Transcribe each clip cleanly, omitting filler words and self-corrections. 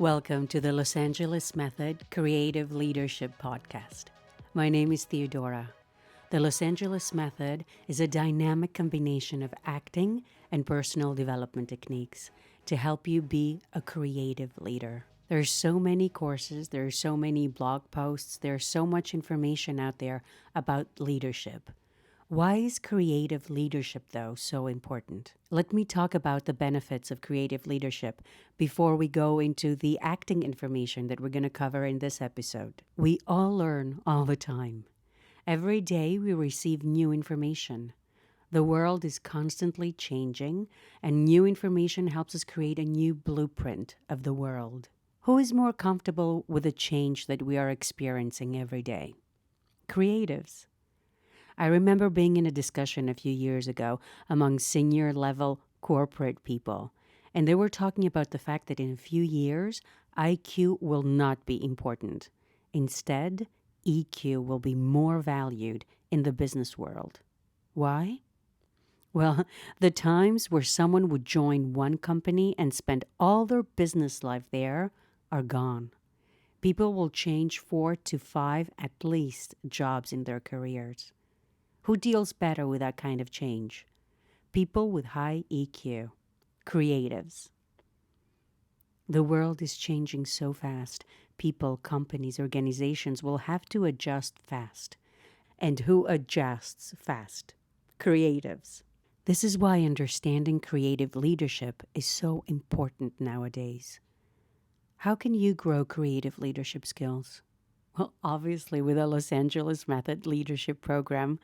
Welcome to the Los Angeles Method Creative Leadership Podcast. My name is Theodora. The Los Angeles Method is a dynamic combination of acting and personal development techniques to help you be a creative leader. There are so many courses, there are so many blog posts, there's so much information out there about leadership. Why is creative leadership, though, so important? Let me talk about the benefits of creative leadership before we go into the acting information that we're going to cover in this episode. We all learn all the time. Every day we receive new information. The world is constantly changing, and new information helps us create a new blueprint of the world. Who is more comfortable with the change that we are experiencing every day? Creatives. I remember being in a discussion a few years ago among senior level corporate people, and they were talking about the fact that in a few years, IQ will not be important. Instead, EQ will be more valued in the business world. Why? Well, the times where someone would join one company and spend all their business life there are gone. People will change 4 to 5 at least jobs in their careers. Who deals better with that kind of change? People with high EQ, creatives. The world is changing so fast. People, companies, organizations will have to adjust fast. And who adjusts fast? Creatives. This is why understanding creative leadership is so important nowadays. How can you grow creative leadership skills? Well, obviously with the Los Angeles Method Leadership Program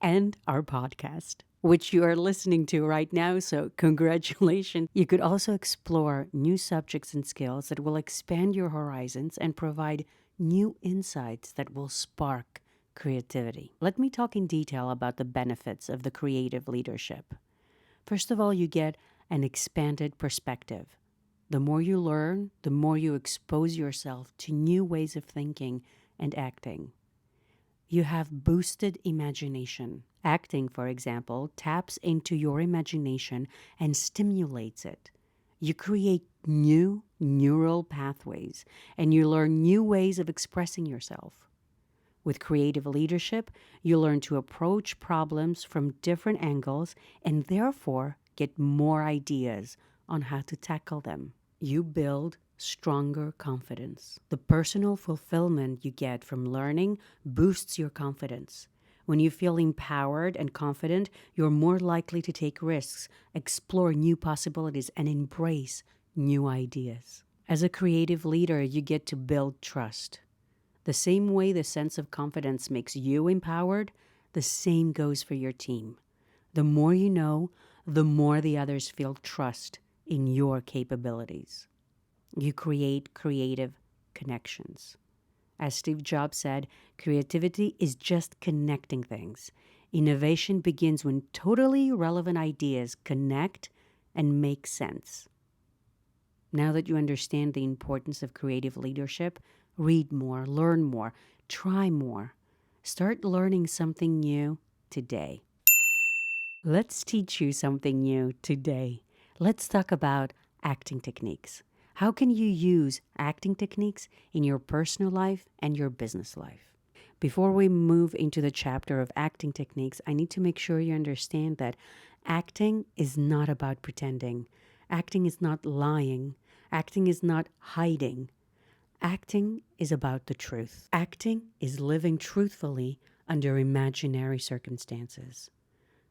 and our podcast, which you are listening to right now, so congratulations. You could also explore new subjects and skills that will expand your horizons and provide new insights that will spark creativity. Let me talk in detail about the benefits of the creative leadership. First of all, you get an expanded perspective. The more you learn, the more you expose yourself to new ways of thinking and acting. You have boosted imagination. Acting, for example, taps into your imagination and stimulates it. You create new neural pathways, and you learn new ways of expressing yourself. With creative leadership, you learn to approach problems from different angles and therefore get more ideas on how to tackle them. You build stronger confidence. The personal fulfillment you get from learning boosts your confidence. When you feel empowered and confident, you're more likely to take risks, explore new possibilities, and embrace new ideas. As a creative leader, you get to build trust. The same way the sense of confidence makes you empowered, the same goes for your team. The more you know, the more the others feel trust in your capabilities. You create creative connections. As Steve Jobs said, creativity is just connecting things. Innovation begins when totally relevant ideas connect and make sense. Now that you understand the importance of creative leadership, read more, learn more, try more. Start learning something new today. Let's teach you something new today. Let's talk about acting techniques. How can you use acting techniques in your personal life and your business life? Before we move into the chapter of acting techniques, I need to make sure you understand that acting is not about pretending. Acting is not lying. Acting is not hiding. Acting is about the truth. Acting is living truthfully under imaginary circumstances.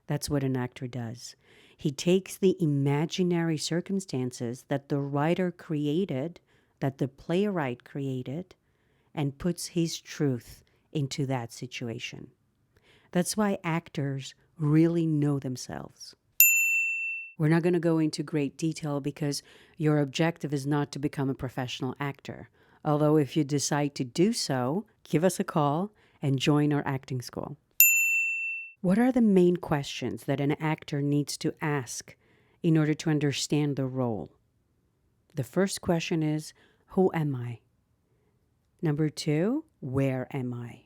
That's what an actor does. He takes the imaginary circumstances that the writer created, that the playwright created, and puts his truth into that situation. That's why actors really know themselves. We're not going to go into great detail because your objective is not to become a professional actor. Although if you decide to do so, give us a call and join our acting school. What are the main questions that an actor needs to ask in order to understand the role? The first question is, who am I? Number 2, where am I?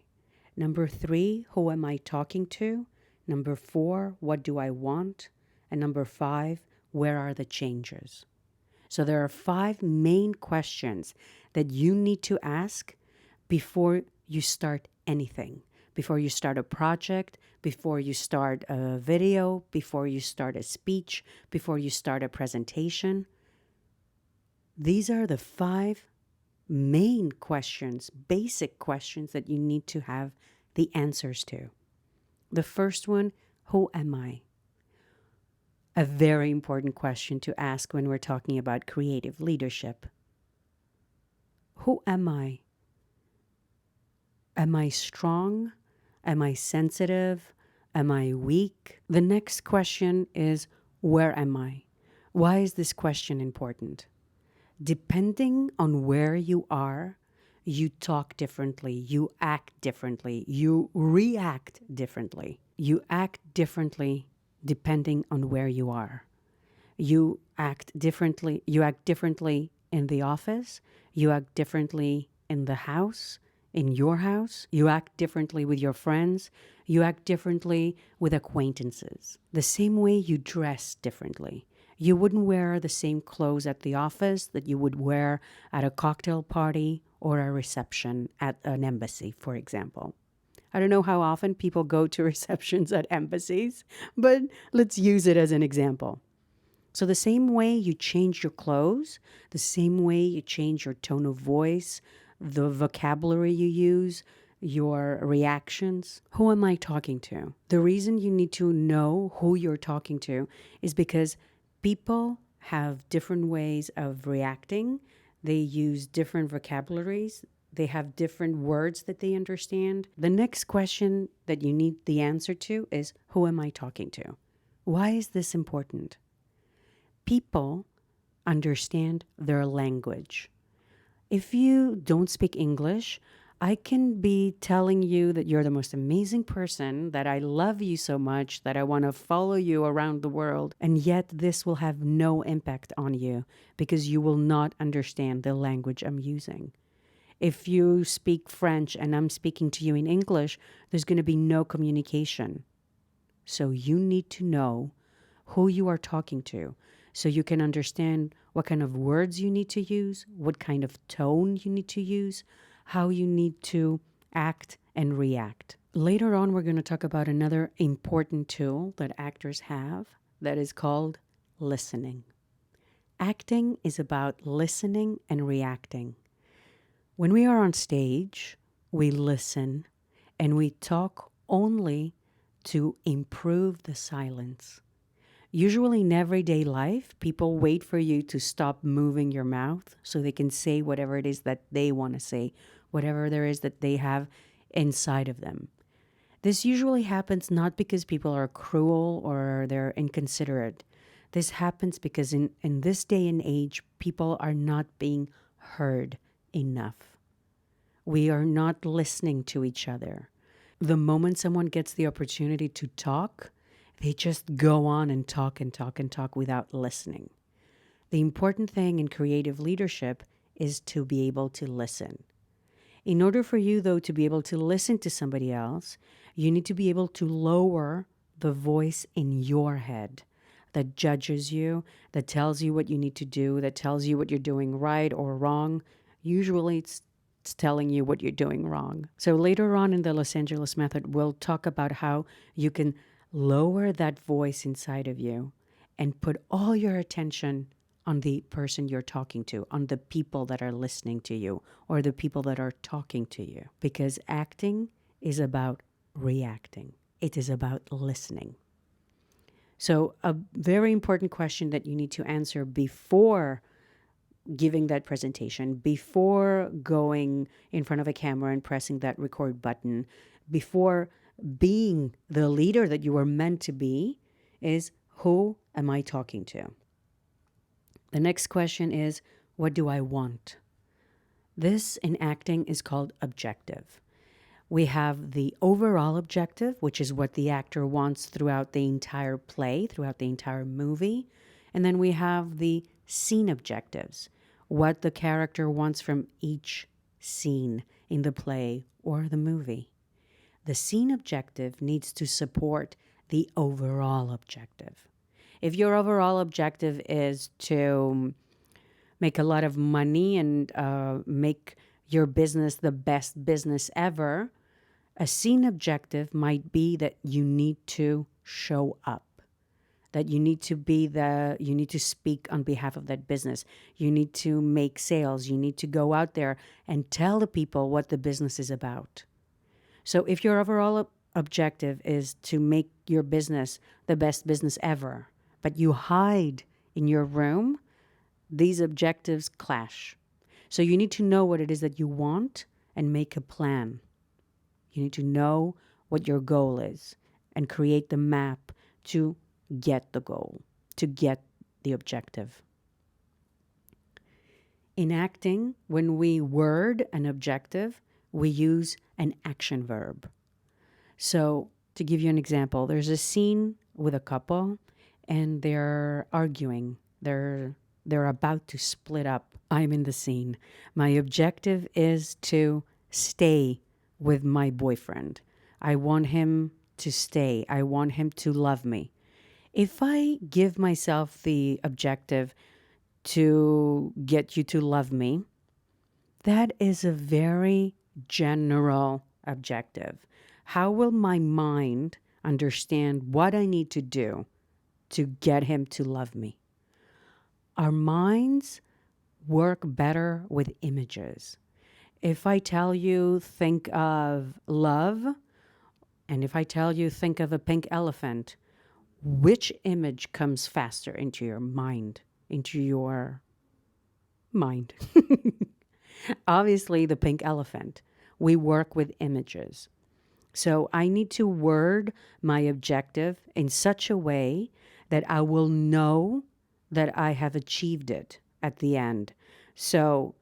Number 3, who am I talking to? Number 4, what do I want? And number 5, where are the changes? So there are 5 main questions that you need to ask before you start anything, before you start a project, before you start a video, before you start a speech, before you start a presentation. These are the 5 main questions, basic questions that you need to have the answers to. The first one, who am I? A very important question to ask when we're talking about creative leadership. Who am I? Am I strong? Am I sensitive? Am I weak? The next question is, where am I? Why is this question important? Depending on where you are, you talk differently, you act differently, you react differently. You act differently depending on where you are. You act differently in the office, you act differently in the house, in your house, you act differently with your friends, you act differently with acquaintances. The same way you dress differently. You wouldn't wear the same clothes at the office that you would wear at a cocktail party or a reception at an embassy, for example. I don't know how often people go to receptions at embassies, but let's use it as an example. So the same way you change your clothes, the same way you change your tone of voice, the vocabulary you use, your reactions. Who am I talking to? The reason you need to know who you're talking to is because people have different ways of reacting. They use different vocabularies. They have different words that they understand. The next question that you need the answer to is, who am I talking to? Why is this important? People understand their language. If you don't speak English, I can be telling you that you're the most amazing person, that I love you so much, that I want to follow you around the world, and yet this will have no impact on you because you will not understand the language I'm using. If you speak French and I'm speaking to you in English, there's going to be no communication. So you need to know who you are talking to so you can understand what kind of words you need to use, what kind of tone you need to use, how you need to act and react. Later on, we're going to talk about another important tool that actors have that is called listening. Acting is about listening and reacting. When we are on stage, we listen and we talk only to improve the silence. Usually in everyday life, people wait for you to stop moving your mouth so they can say whatever it is that they want to say, whatever there is that they have inside of them. This usually happens not because people are cruel or they're inconsiderate. This happens because in this day and age, people are not being heard enough. We are not listening to each other. The moment someone gets the opportunity to talk, they just go on and talk and talk and talk without listening. The important thing in creative leadership is to be able to listen. In order for you, though, to be able to listen to somebody else, you need to be able to lower the voice in your head that judges you, that tells you what you need to do, that tells you what you're doing right or wrong. Usually it's telling you what you're doing wrong. So later on in the Los Angeles method, we'll talk about how you can lower that voice inside of you and put all your attention on the person you're talking to, on the people that are listening to you or the people that are talking to you. Because acting is about reacting. It is about listening. So a very important question that you need to answer before giving that presentation, before going in front of a camera and pressing that record button, before being the leader that you were meant to be, is, who am I talking to? The next question is, what do I want? This in acting is called objective. We have the overall objective, which is what the actor wants throughout the entire play, throughout the entire movie. And then we have the scene objectives, what the character wants from each scene in the play or the movie. The scene objective needs to support the overall objective. If your overall objective is to make a lot of money and make your business the best business ever, a scene objective might be that you need to show up, that you need to speak on behalf of that business. You need to make sales. You need to go out there and tell the people what the business is about. So if your overall objective is to make your business the best business ever, but you hide in your room, these objectives clash. So you need to know what it is that you want and make a plan. You need to know what your goal is and create the map to get the goal, to get the objective. In acting, when we word an objective, we use an action verb. So, to give you an example, there's a scene with a couple and they're arguing. They're about to split up. I'm in the scene. My objective is to stay with my boyfriend. I want him to stay. I want him to love me. If I give myself the objective to get you to love me, that is a very general objective. How will my mind understand what I need to do to get him to love me? Our minds work better with images. If I tell you, think of love, and if I tell you, think of a pink elephant, which image comes faster into your mind? Obviously, the pink elephant. We work with images. So I need to word my objective in such a way that I will know that I have achieved it at the end. So,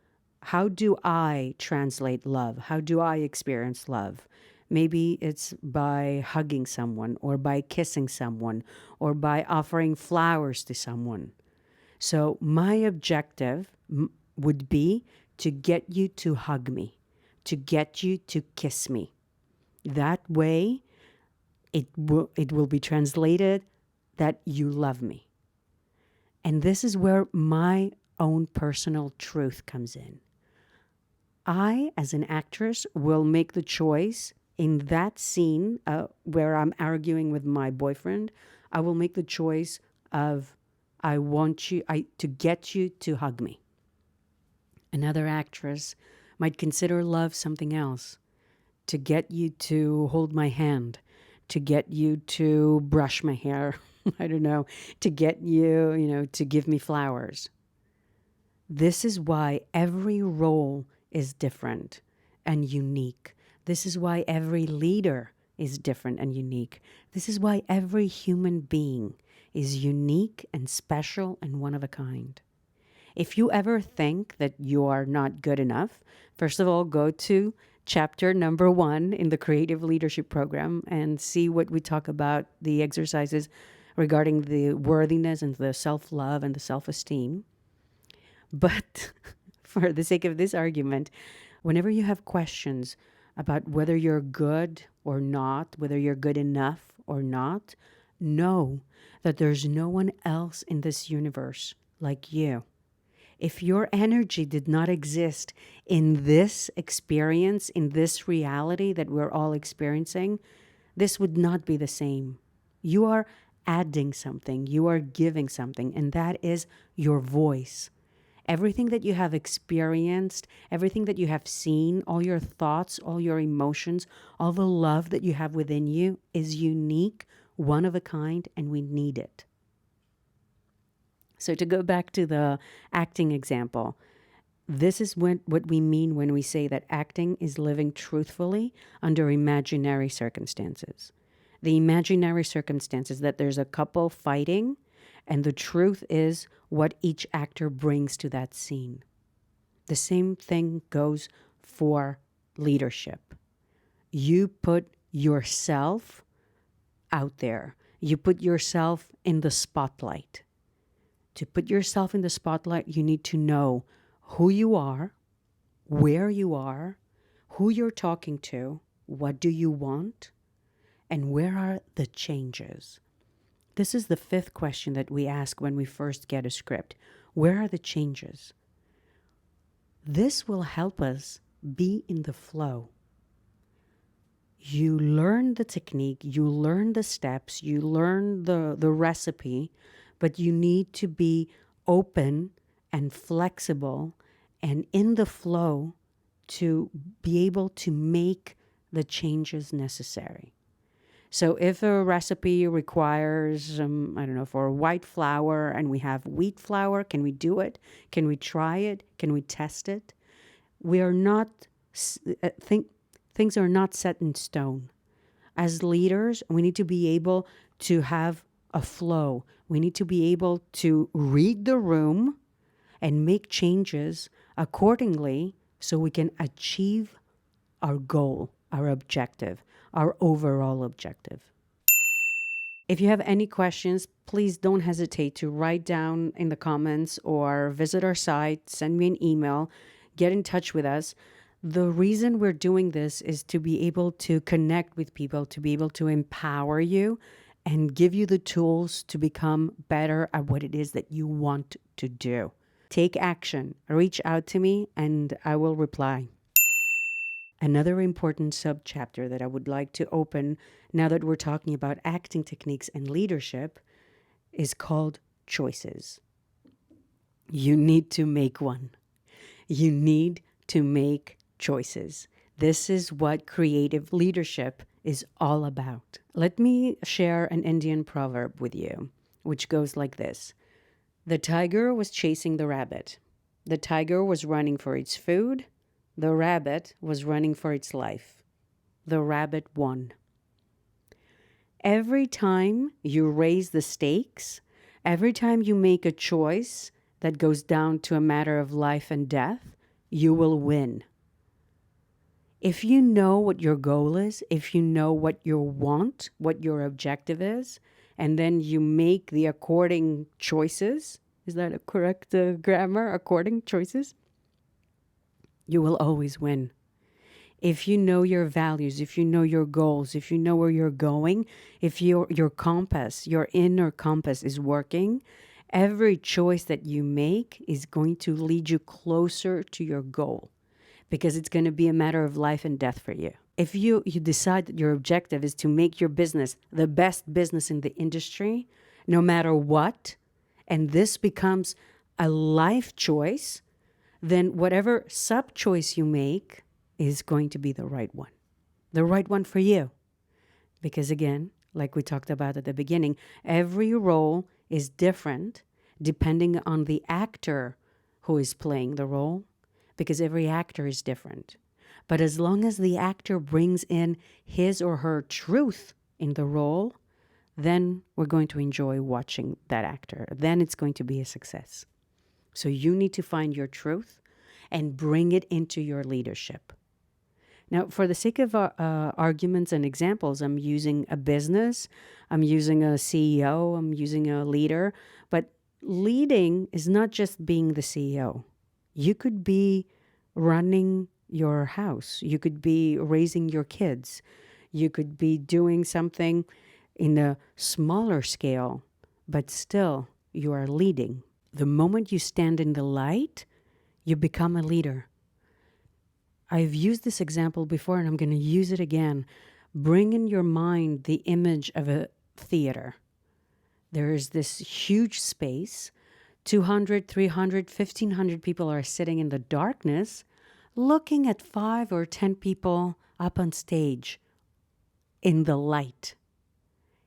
how do I translate love? How do I experience love? Maybe it's by hugging someone, or by kissing someone, or by offering flowers to someone. So, my objective would be to get you to hug me, to get you to kiss me. That way, it will be translated that you love me. And this is where my own personal truth comes in. I, as an actress, will make the choice in that scene where I'm arguing with my boyfriend. I will make the choice of to get you to hug me. Another actress might consider love something else, to get you to hold my hand, to get you to brush my hair, I don't know, to get you, to give me flowers. This is why every role is different and unique. This is why every leader is different and unique. This is why every human being is unique and special and one of a kind. If you ever think that you are not good enough, first of all, go to chapter number 1 in the Creative Leadership Program and see what we talk about, the exercises regarding the worthiness and the self-love and the self-esteem. But for the sake of this argument, whenever you have questions about whether you're good or not, whether you're good enough or not, know that there's no one else in this universe like you. If your energy did not exist in this experience, in this reality that we're all experiencing, this would not be the same. You are adding something, you are giving something, and that is your voice. Everything that you have experienced, everything that you have seen, all your thoughts, all your emotions, all the love that you have within you is unique, one of a kind, and we need it. So to go back to the acting example, this is what we mean when we say that acting is living truthfully under imaginary circumstances. The imaginary circumstances that there's a couple fighting, and the truth is what each actor brings to that scene. The same thing goes for leadership. You put yourself out there. You put yourself in the spotlight. To put yourself in the spotlight, you need to know who you are, where you are, who you're talking to, what do you want, and where are the changes. This is the 5th question that we ask when we first get a script. Where are the changes? This will help us be in the flow. You learn the technique, you learn the steps, you learn the recipe, but you need to be open and flexible and in the flow to be able to make the changes necessary. So if a recipe requires, I don't know, for white flour and we have wheat flour, can we do it? Can we try it? Can we test it? We are not, things are not set in stone. As leaders, we need to be able to have a flow. We need to be able to read the room and make changes accordingly so we can achieve our goal, our objective, our overall objective. If you have any questions, please don't hesitate to write down in the comments or visit our site, send me an email, get in touch with us. The reason we're doing this is to be able to connect with people, to be able to empower you and give you the tools to become better at what it is that you want to do. Take action. Reach out to me and I will reply. Another important subchapter that I would like to open now that we're talking about acting techniques and leadership is called choices. You need to make one. You need to make choices. This is what creative leadership is all about. Let me share an Indian proverb with you, which goes like this. The tiger was chasing the rabbit. The tiger was running for its food. The rabbit was running for its life. The rabbit won. Every time you raise the stakes, every time you make a choice that goes down to a matter of life and death, you will win. If you know what your goal is, if you know what you want, what your objective is, and then you make the according choices, is that a correct grammar? According choices? You will always win. If you know your values, if you know your goals, if you know where you're going, if your compass, your inner compass is working, every choice that you make is going to lead you closer to your goal because it's going to be a matter of life and death for you. If you decide that your objective is to make your business the best business in the industry, no matter what, and this becomes a life choice, then whatever sub-choice you make is going to be the right one for you. Because again, like we talked about at the beginning, every role is different depending on the actor who is playing the role, because every actor is different. But as long as the actor brings in his or her truth in the role, then we're going to enjoy watching that actor. Then it's going to be a success. So you need to find your truth and bring it into your leadership. Now, for the sake of arguments and examples, I'm using a business, I'm using a CEO, I'm using a leader. But leading is not just being the CEO. You could be running your house. You could be raising your kids. You could be doing something in a smaller scale, but still you are leading. The moment you stand in the light, you become a leader. I've used this example before and I'm going to use it again. Bring in your mind the image of a theater. There is this huge space. 200, 300, 1,500 people are sitting in the darkness looking at 5 or 10 people up on stage in the light.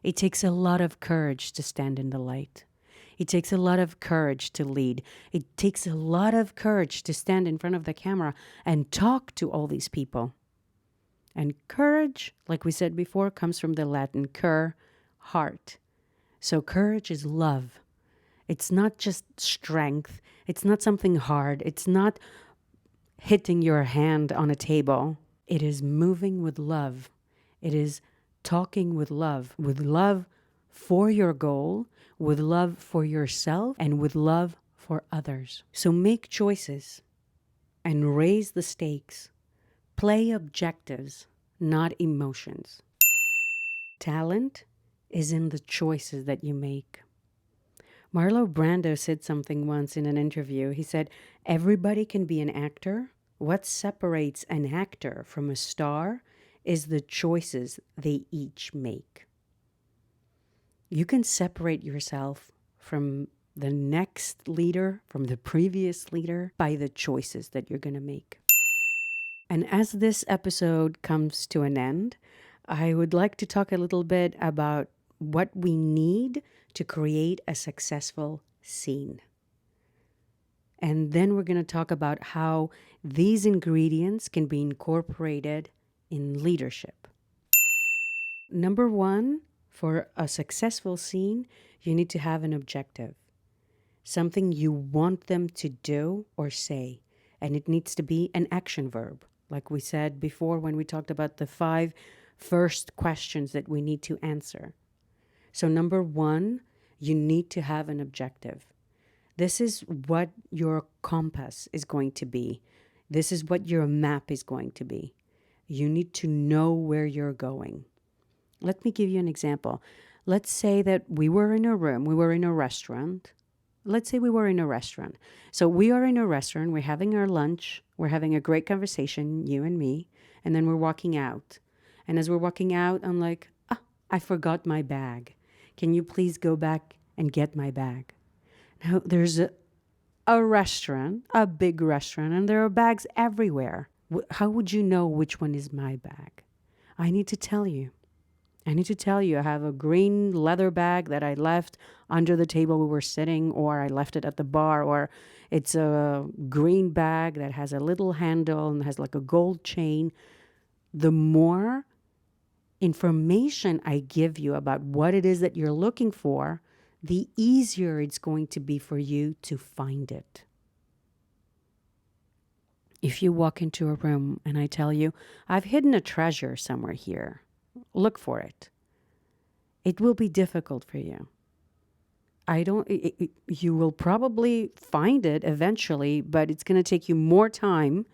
It takes a lot of courage to stand in the light. It takes a lot of courage to lead. It takes a lot of courage to stand in front of the camera and talk to all these people. And courage, like we said before, comes from the Latin cur, heart. So courage is love. It's not just strength. It's not something hard. It's not hitting your hand on a table. It is moving with love. It is talking with love for your goal, with love for yourself, and with love for others. So make choices and raise the stakes. Play objectives, not emotions. Talent is in the choices that you make. Marlo Brando said something once in an interview. He said, "Everybody can be an actor. What separates an actor from a star is the choices they each make." You can separate yourself from the next leader, from the previous leader, by the choices that you're going to make. And as this episode comes to an end, I would like to talk a little bit about what we need to create a successful scene. And then we're going to talk about how these ingredients can be incorporated in leadership. Number one, for a successful scene, you need to have an objective, something you want them to do or say, and it needs to be an action verb. Like we said before when we talked about the 5 first questions that we need to answer. So number one, you need to have an objective. This is what your compass is going to be. This is what your map is going to be. You need to know where you're going. Let me give you an example. Let's say that we were in a room, we were in a restaurant. Let's say we were in a restaurant. So we are in a restaurant, we're having our lunch, we're having a great conversation, you and me, and then we're walking out. And as we're walking out, I'm like, I forgot my bag. Can you please go back and get my bag? Now, there's a restaurant, a big restaurant, and there are bags everywhere. How would you know which one is my bag? I need to tell you. I have a green leather bag that I left under the table we were sitting, or I left it at the bar, or it's a green bag that has a little handle and has like a gold chain. The more information I give you about what it is that you're looking for, the easier it's going to be for you to find it. If you walk into a room and I tell you, I've hidden a treasure somewhere here, look for it. It will be difficult for you. You will probably find it eventually, but it's going to take you more time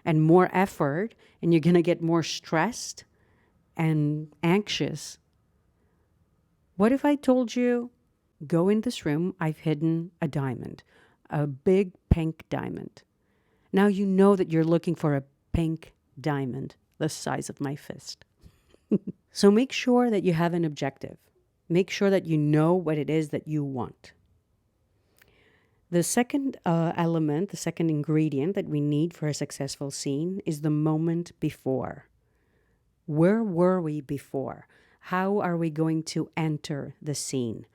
and more effort, and you're going to get more stressed and anxious. What if I told you, go in this room, I've hidden a diamond, a big pink diamond. Now you know that you're looking for a pink diamond the size of my fist. So make sure that you have an objective. Make sure that you know what it is that you want. The second element, the second ingredient that we need for a successful scene is the moment before. Where were we before? How are we going to enter the scene?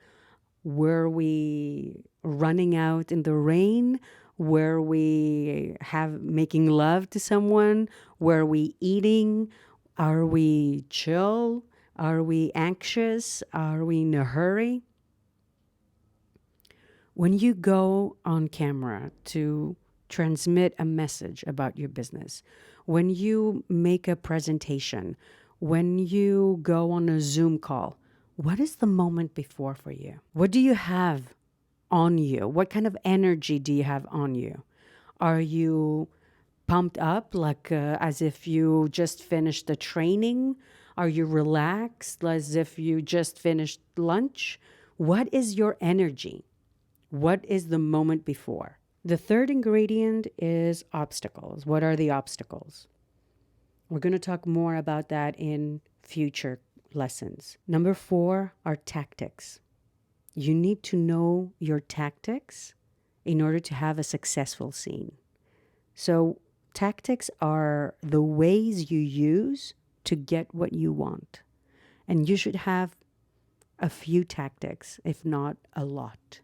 Were we running out in the rain? Were we making love to someone? Were we eating? Are we chill? Are we anxious? Are we in a hurry? When you go on camera to transmit a message about your business, when you make a presentation, when you go on a Zoom call, what is the moment before for you? What do you have on you? What kind of energy do you have on you? Are you pumped up as if you just finished the training? Are you relaxed as if you just finished lunch? What is your energy? What is the moment before? The third ingredient is obstacles. What are the obstacles? We're going to talk more about that in future lessons. Number 4 are tactics. You need to know your tactics in order to have a successful scene. So tactics are the ways you use to get what you want. And you should have a few tactics, if not a lot.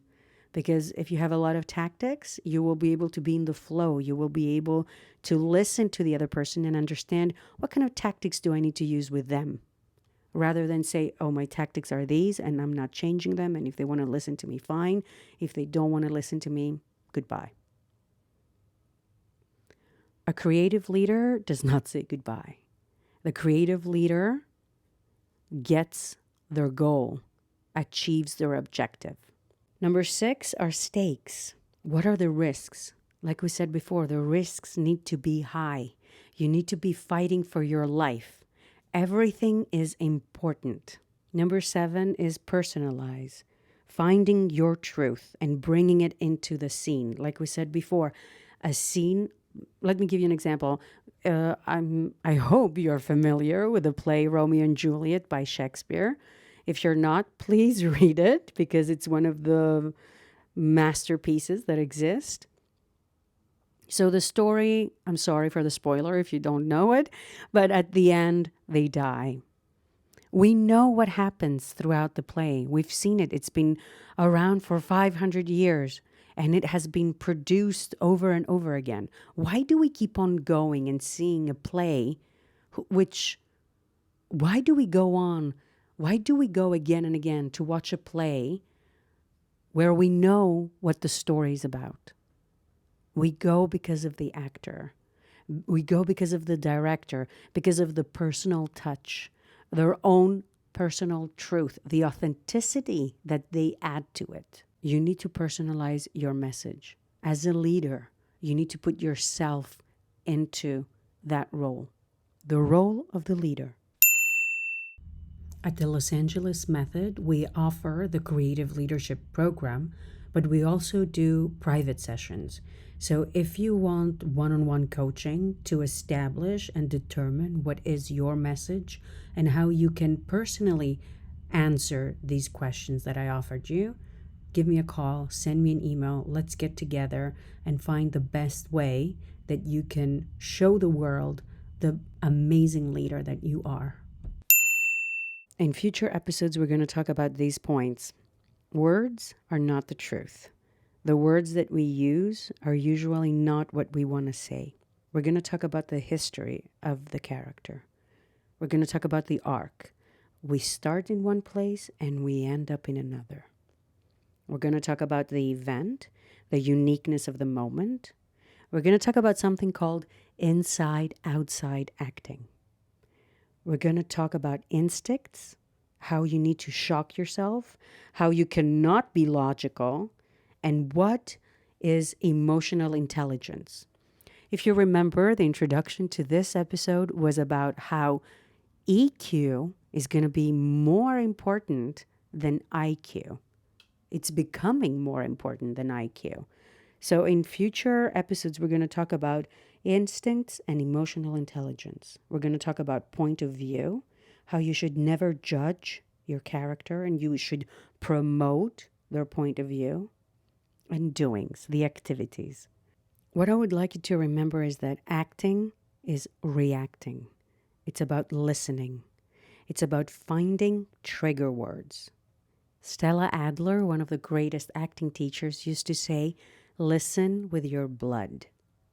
Because if you have a lot of tactics, you will be able to be in the flow. You will be able to listen to the other person and understand what kind of tactics do I need to use with them. Rather than say, oh, my tactics are these and I'm not changing them. And if they want to listen to me, fine. If they don't want to listen to me, goodbye. A creative leader does not say goodbye. The creative leader gets their goal, achieves their objective. Number 6 are stakes. What are the risks? Like we said before, the risks need to be high. You need to be fighting for your life. Everything is important. Number 7 is personalize. finding your truth and bringing it into the scene. Like we said before, a scene, let me give you an example. I hope you're familiar with the play Romeo and Juliet by Shakespeare. If you're not, please read it because it's one of the masterpieces that exist. So the story, I'm sorry for the spoiler if you don't know it, but at the end, they die. We know what happens throughout the play. We've seen it. It's been around for 500 years and it has been produced over and over again. Why do we keep on going and seeing a play why do we go on? Why do we go again and again to watch a play where we know what the story is about? We go because of the actor. We go because of the director, because of the personal touch, their own personal truth, the authenticity that they add to it. You need to personalize your message. As a leader, you need to put yourself into that role, the role of the leader. At the Los Angeles Method, we offer the Creative Leadership Program, but we also do private sessions. So if you want one-on-one coaching to establish and determine what is your message and how you can personally answer these questions that I offered you, give me a call, send me an email, let's get together and find the best way that you can show the world the amazing leader that you are. In future episodes, we're going to talk about these points. Words are not the truth. The words that we use are usually not what we want to say. We're going to talk about the history of the character. We're going to talk about the arc. We start in one place and we end up in another. We're going to talk about the event, the uniqueness of the moment. We're going to talk about something called inside-outside acting. We're going to talk about instincts, how you need to shock yourself, how you cannot be logical, and what is emotional intelligence. If you remember, the introduction to this episode was about how EQ is going to be more important than IQ. It's becoming more important than IQ. So in future episodes, we're going to talk about instincts and emotional intelligence. We're going to talk about point of view, how you should never judge your character and you should promote their point of view, and doings, the activities. What I would like you to remember is that acting is reacting. It's about listening. It's about finding trigger words. Stella Adler, one of the greatest acting teachers, used to say, listen with your blood.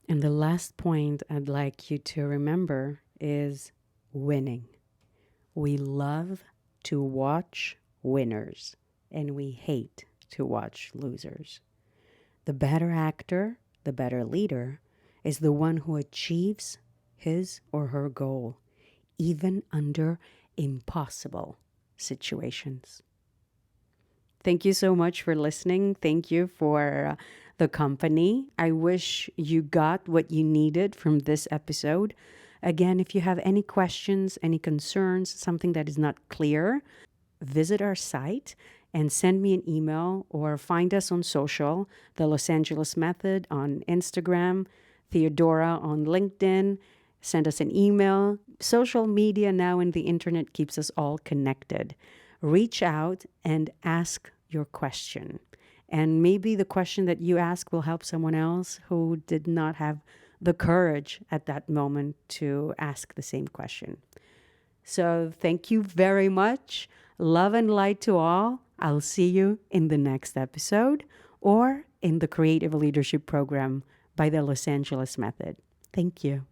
And the last point I'd like you to remember is winning. We love to watch winners, and we hate to watch losers. The better actor, the better leader, is the one who achieves his or her goal, even under impossible situations. Thank you so much for listening. Thank you for the company. I wish you got what you needed from this episode. Again, if you have any questions, any concerns, something that is not clear, visit our site and send me an email or find us on social, the Los Angeles Method on Instagram, Theodora on LinkedIn. Send us an email. Social media now and the internet keeps us all connected. Reach out and ask your question. And maybe the question that you ask will help someone else who did not have the courage at that moment to ask the same question. So thank you very much. Love and light to all. I'll see you in the next episode or in the Creative Leadership Program by the Los Angeles Method. Thank you.